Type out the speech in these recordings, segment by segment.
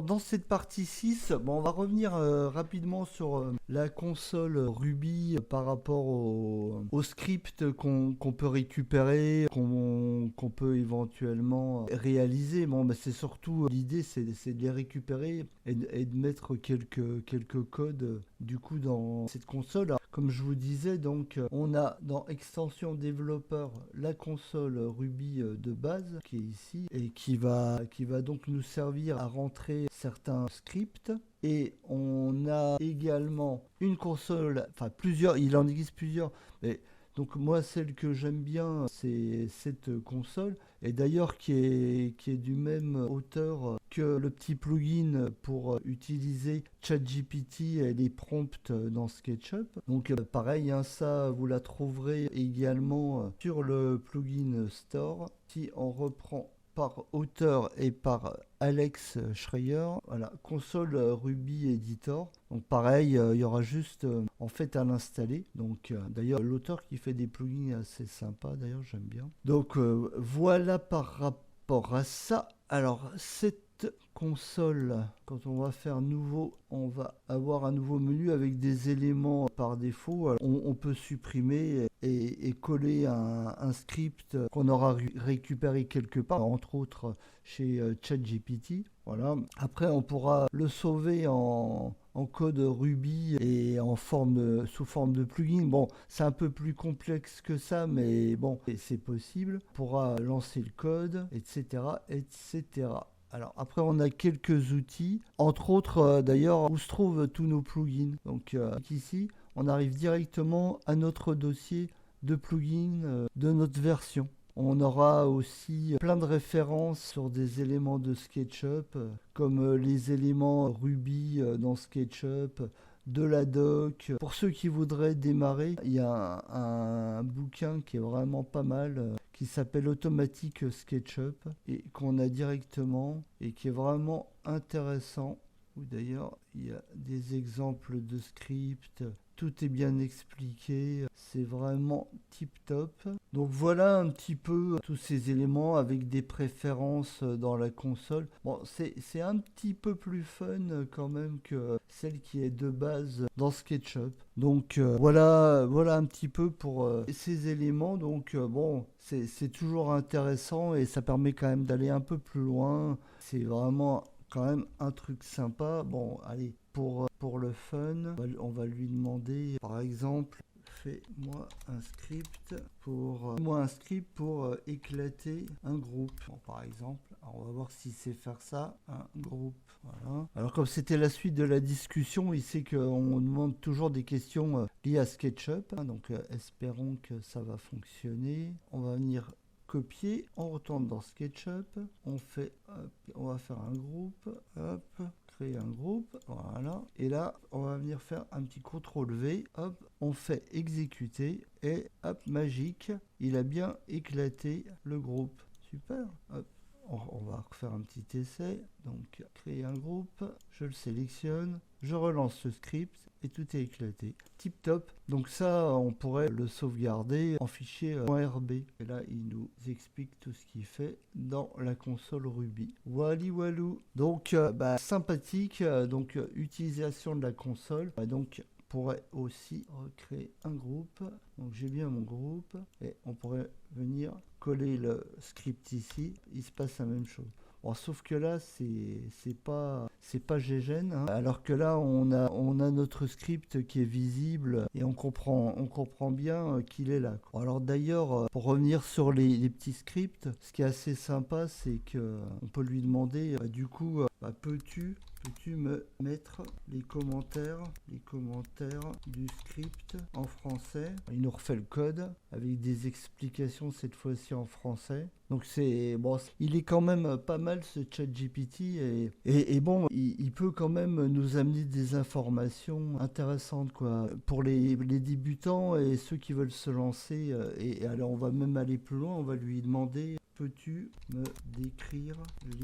Alors dans cette partie 6, bon, on va revenir rapidement sur la console Ruby par rapport au script qu'on peut récupérer, qu'on peut éventuellement réaliser. Bon, bah, c'est surtout l'idée, c'est de les récupérer et de mettre quelques codes du coup dans cette console. Alors, comme je vous disais, donc on a dans extension développeur la console Ruby de base qui est ici et qui va donc nous servir à rentrer certains scripts. Et on a également une console, enfin plusieurs, il en existe plusieurs, mais donc moi celle que j'aime bien c'est cette console, et d'ailleurs qui est du même auteur que le petit plugin pour utiliser ChatGPT et les prompts dans SketchUp. Donc pareil, hein, ça vous la trouverez également sur le plugin Store. Si on reprend par auteur et par Alex Schreier, voilà, console Ruby Editor. Donc pareil, il y aura juste en fait à l'installer. Donc d'ailleurs l'auteur qui fait des plugins assez sympas, d'ailleurs j'aime bien. Donc voilà par rapport à ça. Alors cette console, quand on va faire nouveau, on va avoir un nouveau menu avec des éléments par défaut. Alors, on peut supprimer et coller un script qu'on aura récupéré quelque part, entre autres chez ChatGPT. Voilà. Après, on pourra le sauver en code Ruby et sous forme de plugin. Bon, c'est un peu plus complexe que ça, mais bon, c'est possible. On pourra lancer le code, etc., etc. Alors après on a quelques outils, entre autres d'ailleurs où se trouvent tous nos plugins. Donc ici on arrive directement à notre dossier de plugins de notre version. On aura aussi plein de références sur des éléments de SketchUp, comme les éléments Ruby dans SketchUp, de la doc. Pour ceux qui voudraient démarrer, il y a un bouquin qui est vraiment pas mal, qui s'appelle Automatic SketchUp, et qu'on a directement, et qui est vraiment intéressant. D'ailleurs, il y a des exemples de scripts. Tout est bien expliqué, c'est vraiment tip top. Donc voilà un petit peu tous ces éléments avec des préférences dans la console. Bon, c'est un petit peu plus fun quand même que celle qui est de base dans SketchUp. Donc voilà un petit peu pour ces éléments. Donc bon, c'est toujours intéressant et ça permet quand même d'aller un peu plus loin. C'est vraiment quand même un truc sympa. Bon, allez, pour le fun, on va lui demander, par exemple, fais-moi un script pour éclater un groupe. Bon, par exemple, alors on va voir s'il sait faire ça, un groupe. Voilà. Alors comme c'était la suite de la discussion, il sait qu'on demande toujours des questions liées à SketchUp. Hein, donc espérons que ça va fonctionner. On va venir copier, on retourne dans SketchUp, on va faire un groupe, hop, créer un groupe, voilà, et là on va venir faire un petit CTRL V, hop, on fait exécuter, et hop, magique, il a bien éclaté le groupe, super, hop. On va refaire un petit essai, donc créer un groupe, je le sélectionne, je relance ce script et tout est éclaté. Tip top, donc ça on pourrait le sauvegarder en fichier .rb. Et là il nous explique tout ce qu'il fait dans la console Ruby. Wally walou. Donc sympathique, donc utilisation de la console. Donc pourrait aussi recréer un groupe. Donc j'ai bien mon groupe et on pourrait venir coller le script ici. Il se passe la même chose. Bon, sauf que là c'est pas GGen, hein. Alors que là on a notre script qui est visible et on comprend bien qu'il est là. Alors d'ailleurs pour revenir sur les petits scripts, ce qui est assez sympa c'est que on peut lui demander du coup peux-tu me mettre les commentaires du script en français? Il nous refait le code avec des explications cette fois-ci en français. Donc c'est bon, il est quand même pas mal ce ChatGPT et bon, il peut quand même nous amener des informations intéressantes quoi pour les débutants et ceux qui veulent se lancer. Et alors on va même aller plus loin, on va lui demander peux-tu me décrire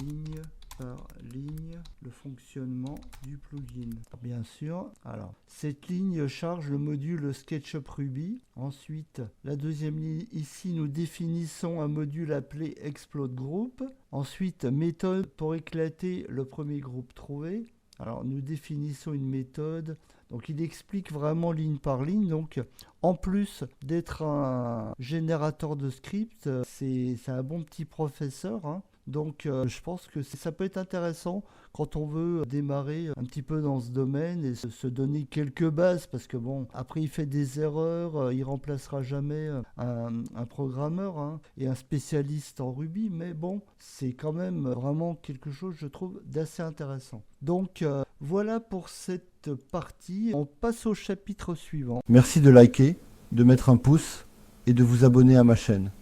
ligne par ligne le fonctionnement du plugin. Bien sûr. Alors, cette ligne charge le module SketchUp Ruby. Ensuite, la deuxième ligne, ici, nous définissons un module appelé Explode Group. Ensuite, méthode pour éclater le premier groupe trouvé. Alors, nous définissons une méthode. Donc, il explique vraiment ligne par ligne. Donc, en plus d'être un générateur de script, c'est un bon petit professeur, hein. Donc, je pense que ça peut être intéressant quand on veut démarrer un petit peu dans ce domaine et se donner quelques bases, parce que bon, après il fait des erreurs, il remplacera jamais un programmeur, hein, et un spécialiste en Ruby, mais bon, c'est quand même vraiment quelque chose, je trouve, d'assez intéressant. Donc, voilà pour cette partie. On passe au chapitre suivant. Merci de liker, de mettre un pouce et de vous abonner à ma chaîne.